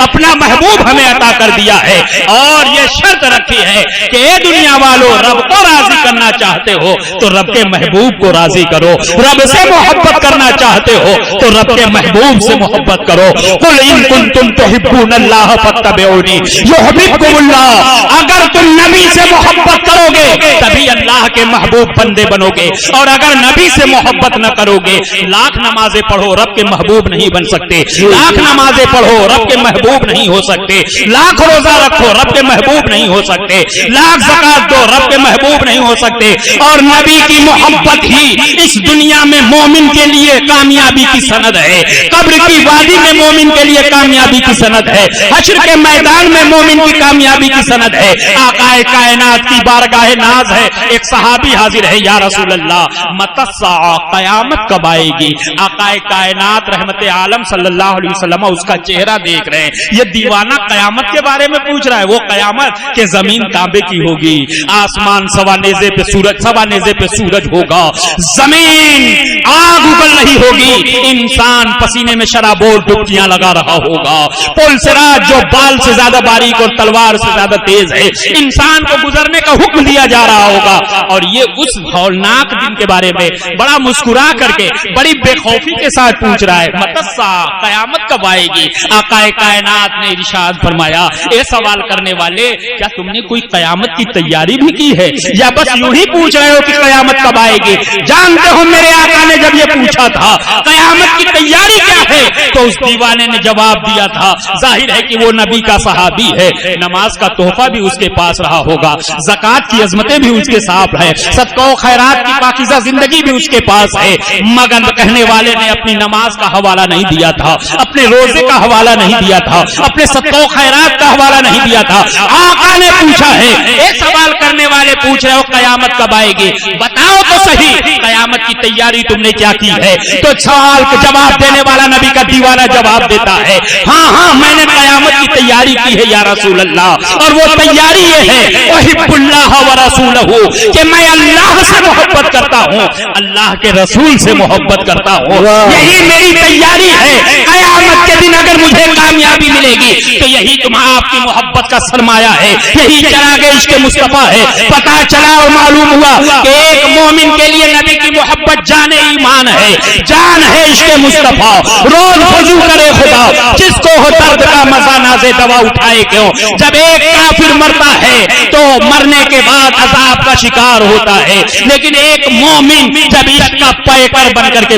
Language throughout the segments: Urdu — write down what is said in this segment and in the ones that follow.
اپنا محبوب ہمیں عطا کر دیا ہے، اور یہ شرط رکھی ہے کہ اے دنیا والو، رب کو راضی کرنا چاہتے ہو تو رب کے محبوب کو راضی کرو، رب سے محبت کرنا چاہتے ہو تو رب کے محبوب سے محبت کرو۔ قل ان کنتم تحبون اللہ فاتبعونی یحببکم اللہ، اگر تم نبی سے محبت کرو گے تبھی اللہ کے محبوب بندے بنو گے، اور اگر نبی سے محبت نہ کرو گے، لاکھ نمازیں پڑھو رب کے محبوب نہیں بن سکتے، لاکھ نمازیں پڑھو رب کے محبوب نہیں ہو سکتے، لاکھ روزہ رکھو رب کے محبوب نہیں ہو سکتے، لاکھ زکات دو رب کے محبوب نہیں ہو سکتے، اور نبی کی محبت ہی اس دنیا میں مومن کے لیے کامیابی کی سند ہے، قبر کی وادی میں مومن کے لیے کامیابی کی سند ہے، حشر کے میدان میں مومن کی کامیابی کی سند ہے۔ آقا کائنات کی بارگاہ ناز ہے، ایک صحابی حاضر ہے، یا رسول اللہ متی الساعہ، قیامت کب آئے گی؟ آقا کائنات رحمت عالم صلی اللہ علیہ وسلم اس کا چہرہ دیکھ رہے ہیں، یہ دیوانہ قیامت کے بارے میں پوچھ رہا ہے۔ وہ قیامت کہ زمین کعبے کی ہوگی، آسمان سوا نیزے پہ سورج ہوگا، زمین آگ اگل رہی ہوگی، انسان پسینے میں شرابور ڈبکیاں لگا رہا ہوگا، پل صراط جو بال سے زیادہ باریک اور تلوار سے زیادہ تیز ہے، انسان کو گزرنے کا حکم دیا جا رہا ہوگا، اور یہ اس ہولناک دن کے بارے میں بڑا مسکرا کر کے بڑی بے خوفی کے ساتھ پوچھ رہا ہے، متی الساعہ، قیامت کب آئے گی؟ آقا کائنات نے ارشاد فرمایا، اے سوال کرنے والے، کیا تم نے کوئی قیامت کی تیاری بھی کی ہے، یا بس یوں ہی پوچھ رہے ہو کہ قیامت کب آئے گی؟ جانتے ہو میرے آقا نے جب یہ پوچھا تھا قیامت کی تیاری کیا ہے، تو اس دیوانے نے جواب دیا تھا، ظاہر ہے کہ وہ نبی کا صحابی ہے، نماز کا تحفہ بھی اس کے پاس رہا ہوگا، زکات کی عظمتیں بھی اس کے ساتھ ہے، صدقہ و خیرات کی پاکیزہ زندگی بھی اس کے پاس ہے، مگر کہنے والے نے اپنی نماز کا حوالہ نہیں دیا تھا، اپنے روزے کا حوالہ نہیں دیا تھا، اپنے صدقہ و خیرات کا حوالہ نہیں دیا تھا۔ آقا نے پوچھا ہے، ایک سوال کرنے والے پوچھ رہے ہو قیامت کب آئے گی، بتاؤ تو صحیح قیامت کی تیاری تم نے کیا کی ہے؟ تو سوال کا جواب دینے والا نبی کا دیوانہ جواب دیتا ہے، ہاں میں نے قیامت کی تیاری کی ہے یا رسول اللہ، اور وہ تیاری یہ ہے احب اللہ و رسولہ، کہ میں اللہ سے محبت کرتا ہوں، اللہ کے رسول سے محبت کرتا ہوں، یہی میری تیاری ہے۔ قیامت کے دن اگر مجھے کامیابی ملے گی تو یہی آپ کی محبت کا سرمایہ ہے، یہی چراغ عشق مصطفیٰ ہے۔ پتا چلا اور معلوم ہوا کہ ایک مومن کے لیے نبی کی محبت جان ایمان ہے، جان ہے عشق مصطفیٰ، روز وضو کرے خدا، جس کو ہو درد کا مزہ نازے دوا اٹھائے کیوں۔ جب ایک کافر مرتا ہے تو مرنے کے بعد عذاب کا شکار ہوتا ہے، لیکن ایک مومن جب عشق کا پیکر بن کر کے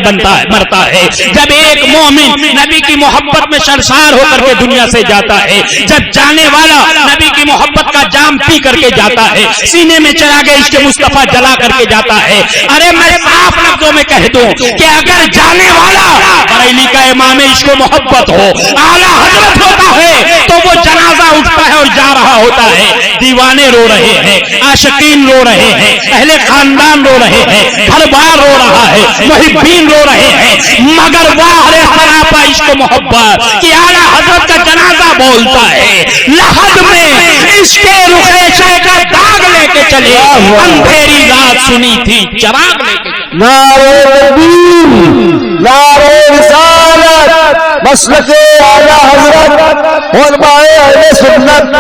مرتا ہے، جب ایک مومن نبی کی محبت میں سرشار ہو کر کے دنیا سے جاتا ہے، جب جانے والا نبی کی محبت کا جام پی کر کے جاتا ہے، سینے میں چراغ عشق مصطفیٰ جلا کر کے جاتا ہے، ارے میں صاف لفظوں میں کہہ دوں کہ اگر جانے والا بریلی کا امام عشق و محبت ہو، اعلیٰ حضرت ہوتا ہے، تو وہ جنازہ اٹھتا ہے اور جا رہا ہوتا ہے، دیوانے رو رہے ہیں، عاشقین رو رہے ہیں، اہل خاندان رو رہے ہیں، گھر بار رو رہا ہے، محبین رو رہے ہیں، مگر واہ سراپا عشق و محبت کہ اعلیٰ حضرت کا جنازہ بولتا ہے، لحد میں عشق رخیشہ کا داغ لے کے چلے، اندھیری رات سنی تھی چراغ لے کے چلے۔ نعرہ تکبیر، نعرہ رسالت، مسلک اعلیٰ حضرت، علماء اہل سنت،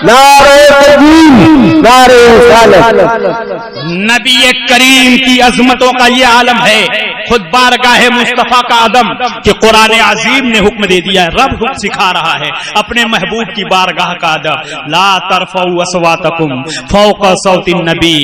نعرہ تکبیر، نعرہ رسالت۔ نبی کریم کی عظمتوں کا یہ عالم ہے، خود بارگاہ مصطفیٰ کا عدم کہ قرآن عظیم نے حکم دے دیا ہے، رب حکم سکھا رہا ہے اپنے محبوب کی بارگاہ کا ادب، لا ترفعوا اصواتکم فوق صوت النبی،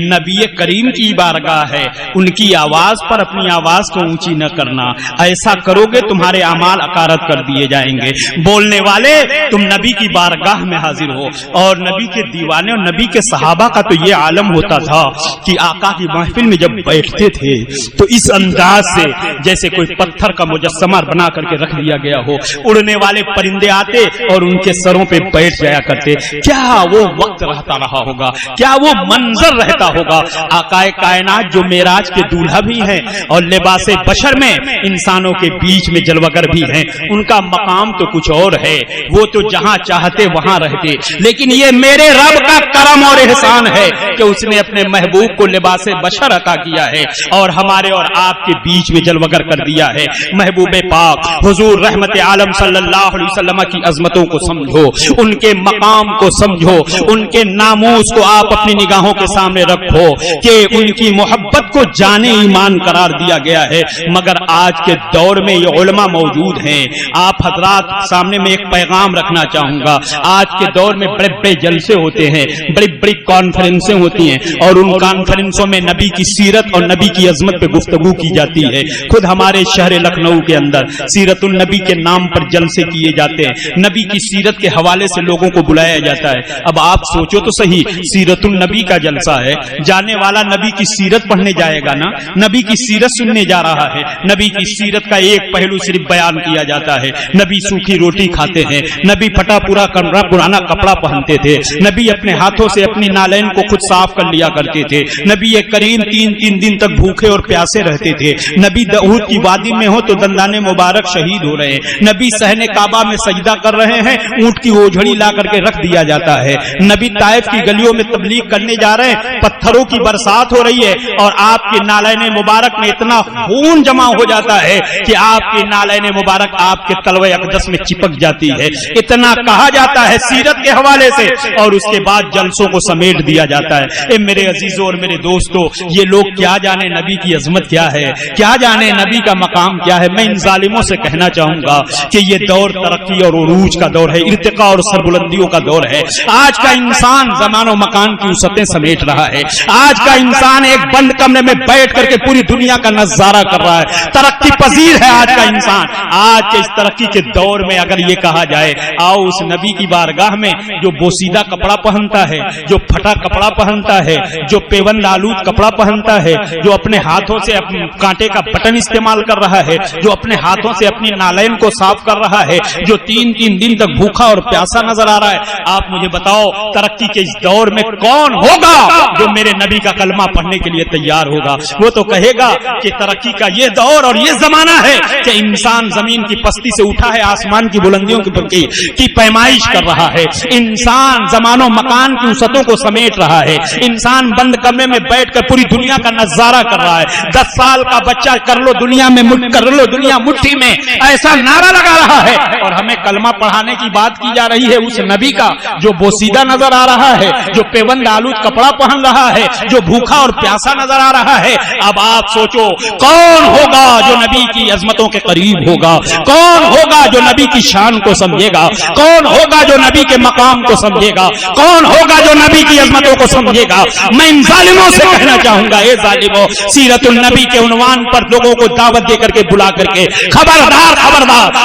نبی کریم کی بارگاہ ہے، ان کی آواز پر اپنی آواز کو اونچی نہ کرنا، ایسا کرو گے تمہارے اعمال اکارت کر دیے جائیں گے۔ بولنے والے تم نبی کی بارگاہ میں حاضر ہو، اور نبی کے دیوانے اور نبی کے صحابہ کا تو یہ عالم ہوتا تھا کہ آقا کی محفل میں جب بیٹھتے تھے تو اس انداز سے جیسے کوئی پتھر کا مجسمہ بنا کر کے رکھ دیا گیا ہو، اڑنے والے پرندے آتے اور ان کے سروں پہ بیٹھ جایا کرتے، کیا وہ وقت رہتا رہا ہوگا، کیا وہ منظر رہتا ہوگا۔ آقا کائنات جو معراج کے دولہا بھی ہیں اور لباس بشر میں انسانوں کے بیچ میں جلوگر بھی ہیں، ان کا مقام تو کچھ اور ہے، وہ تو جہاں چاہتے وہاں رہتے، لیکن یہ میرے رب کا کرم اور احسان ہے کہ اس نے اپنے محبوب کو لباس بشر عطا کیا ہے، اور ہمارے اور آپ کے بیچ میں جلوگر کر دیا ہے۔ محبوب پاک حضور رحمت عالم صلی اللہ علیہ وسلم کی عظمتوں کو سمجھو، ان کے مقام کو سمجھو، ان کے ناموس کو آپ اپنی نگاہوں کے سامنے رکھو کہ ان کی محبت کو جانے ایمان قرار دیا گیا ہے۔ مگر آج کے دور میں یہ علماء موجود ہیں، آپ حضرات سامنے میں ایک پیغام رکھنا چاہوں گا۔ آج کے دور میں بڑے بڑے جلسے ہوتے ہیں، بڑی بڑی کانفرنسیں ہوتی ہیں، اور ان کانفرنسوں میں نبی کی سیرت اور نبی کی عظمت پہ گفتگو کی جاتی ہے۔ خود ہمارے شہر لکھنؤ کے اندر سیرت النبی کے نام پر جلسے کیے جاتے ہیں، نبی کی سیرت کے حوالے سے لوگوں کو بلایا جاتا ہے۔ اب آپ سوچو تو صحیح، سیرت النبی کا جلسہ ہے، جانے والا نبی کی سیرت پڑھنے جائے گا نا، نبی کی سیرت سننے جا رہا ہے۔ نبی کی سیرت کا ایک پہلو صرف بیان کیا جاتا ہے۔ نبی سوکھی روٹی کھاتے ہیں، نبی پھٹا پورا پرانا کپڑا پہنتے تھے، نبی اپنے ہاتھوں سے اپنی نالین کو خود صاف کر لیا کرتے تھے، نبی کریم تین دن تک بھوکے اور پیاسے رہتے تھے، نبی داؤد کی وادی میں ہو تو دندان مبارک شہید ہو رہے ہیں، نبی صحن کعبہ میں سجدہ کر رہے ہیں، اونٹ کی اوجھڑی لا کر کے رکھ دیا جاتا ہے، نبی طائف کی گلیوں میں تبلیغ کرنے جا رہے ہیں، پتھروں کی برسات ہو رہی ہے اور آپ کی نالین مبارک میں اتنا خون جمع ہو جاتا ہے کہ آپ کی نالین مبارک آپ کے تلوے اقدس میں چپک جاتی ہے۔ اتنا کہا جاتا ہے سیرت کے حوالے سے، اور اس کے بعد جلسوں کو سمیٹ دیا جاتا ہے۔ اے میرے عزیزوں اور میرے دوستو، یہ لوگ کیا جانے نبی کی عظمت کیا ہے، کیا جانے نبی کا مقام کیا ہے۔ میں ان ظالموں سے کہنا چاہوں گا کہ یہ دور ترقی اور عروج کا دور ہے، ارتقاء اور سربلندیوں کا دور ہے۔ آج کا انسان زمان و مکان کی وسعتیں سمیٹ رہا ہے، آج کا انسان ایک بند کمرے میں بیٹھ کر کے پوری دنیا کا نظارہ کر رہا ہے، ترقی پذیر ہے آج کا انسان۔ آج کے اس ترقی کے دور میں اگر یہ کہا جائے آؤ اس نبی کی بارگاہ میں جو بوسیدہ کپڑا پہنتا ہے، جو پھٹا کپڑا پہنتا ہے، جو پیوند آلود کپڑا پہنتا ہے، جو اپنے ہاتھوں سے کانٹے کا بٹن استعمال کر رہا ہے، جو اپنے ہاتھوں سے اپنی نالین کو صاف کر رہا ہے، جو تین دن تک بھوکا اور پیاسا نظر آ رہا ہے، آپ مجھے بتاؤ ترقی کے اس دور میں کون ہوگا جو میرے نبی کا کلمہ پڑھنے کے لیے تیار ہوگا؟ وہ تو کہے گا کہ ترقی کا یہ دور اور یہ زمانہ ہے کہ انسان زمین کی پستی سے اٹھا ہے، آسمان کی بلندیوں کی پیمائش کر رہا ہے، انسان زمان و مکان کی وسعتوں کو سمیٹ رہا ہے، انسان بند کمرے میں بیٹھ کر پوری دنیا کا نظارہ کر رہا ہے۔ 10 سال کا بچہ کر لو دنیا مٹھی میں ایسا نعرہ لگا رہا ہے، اور ہمیں کلمہ پڑھانے کی بات کی جا رہی ہے اس نبی کا جو بوسیدہ نظر آ رہا ہے، جو پیوند آلود کپڑا پہن رہا ہے، جو بھوکا اور پیاسا نظر آ رہا ہے۔ اب آپ سوچو کون ہوگا جو نبی کی عظمتوں کے قریب ہوگا، کون ہوگا جو نبی کی شان کو سمجھے گا، کون ہوگا جو نبی کے مقام کو سمجھے گا، کون ہوگا جو نبی کی عظمتوں کو سمجھے گا؟ میں ان ظالموں سے کہنا چاہوں گا، اے ظالموں، سیرت النبی کے عنوان پر لوگوں کو دعوت دے کر کے بلا کر کے خبردار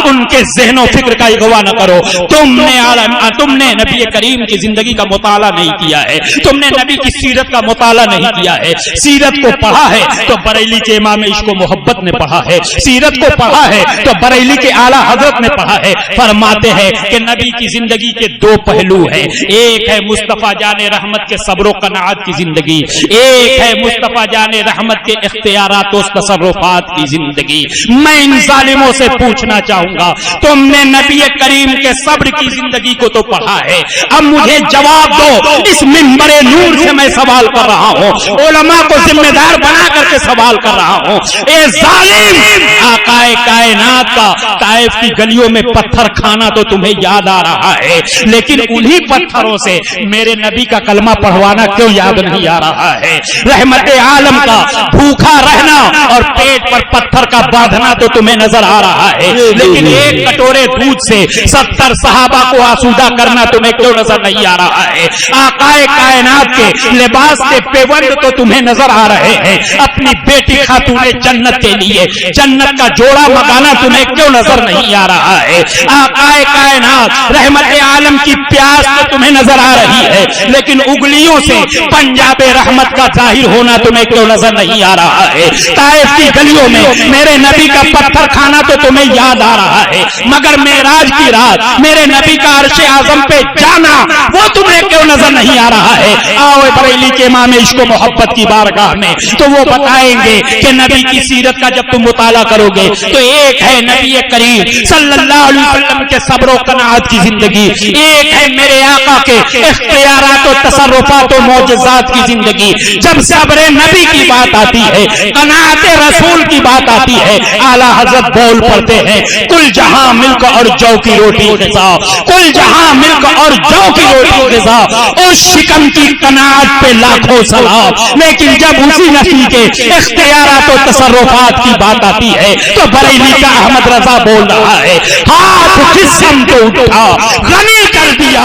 ان کے ذہن و فکر کا اغوا نہ کرو۔ تم نے نبی کریم کی زندگی کا مطالعہ نہیں کیا ہے، تم نے نبی کی سیرت کا مطالعہ نہیں کیا ہے۔ سیرت کو پڑھا ہے تو بریلی کے امام عشق و محبت نے پڑھا ہے، سیرت کو پڑھا ہے تو بریلی کے اعلیٰ حضرت نے پڑھا ہے۔ فرماتے ہیں کہ نبی کی زندگی کے 2 پہلو ہیں، ایک ہے مصطفیٰ جان رحمت کے صبر و قناعت کی زندگی، ایک ہے مصطفیٰ جان رحمت کے اختیارات و تصرفات کی زندگی۔ میں ان ظالموں سے پوچھنا چاہوں گا، تم نے نبی کریم کے صبر کی زندگی کو تو پڑھا ہے، اب مجھے جواب دو، اس منبر نور سے میں سوال کر رہا ہوں، علماء کو ذمہ دار بنا کر کے سوال کر رہا ہوں، اے ظالم، آقائے کائنات کا طائف کی گلیوں میں پتھر کھانا تو تمہیں یاد آ رہا ہے، لیکن انہی پتھروں سے میرے نبی کا کلمہ پڑھوانا کیوں یاد نہیں آ رہا ہے؟ رحمت عالم کا بھوکا رہنا اور پیٹ پر پتھر کا باندھنا تو تمہیں نظر آ رہا ہے، لیکن ایک کٹورے دودھ سے 70 صحابہ کو آسودہ کرنا تمہیں کیوں نظر نہیں آ رہا ہے؟ آقائے کائنات کے لباس کے پیوند تو تمہیں نظر آ رہے ہیں، اپنی بیٹی خاتون جنت کے لیے جنت کا جوڑا منگانا تمہیں کیوں نظر نہیں آ رہا ہے؟ آقائے کائنات رحمت عالم کی پیاس تو تمہیں نظر آ رہی ہے، لیکن انگلیوں سے پنجاب رحمت کا ظاہر ہونا تمہیں کیوں نظر نہیں آ رہا ہے؟ طائف کی گلیوں میں میرے نبی کا پتھر کھانا تو تمہیں یاد آ رہا ہے، مگر معراج کی رات میرے نبی کا عرش اعظم پہ جانا وہ تمہیں کیوں نظر نہیں آ رہا ہے؟ آؤ بریلی کے امام عشق و محبت کی بارگاہ میں تو وہ بتائیں گے کہ نبی کی سیرت کا جب تم مطالعہ کرو گے تو ایک ہے نبی کریم صلی اللہ علیہ وسلم کے صبر و قناعت کی زندگی، ایک ہے میرے آقا کے اختیارات و تصرفات و معجزات کی زندگی۔ جب صبر نبی کی بات آتی ہے، قناعت رسول کی بات آتی ہے، اعلیٰ حضرت بول پڑتے ہیں کل جہاں ملک اور جو کی روٹی غذا، کل جہاں ملک اور جو کی روٹی غذا، اس شکم کی قناعت پہ لاکھوں سلام۔ لیکن جب اسی نبی کے اختیارات و تصرفات کی بات آتی ہے تو بریلی کا احمد رضا بول رہا ہے ہاتھ کس سمت اٹھا غنی کر دیا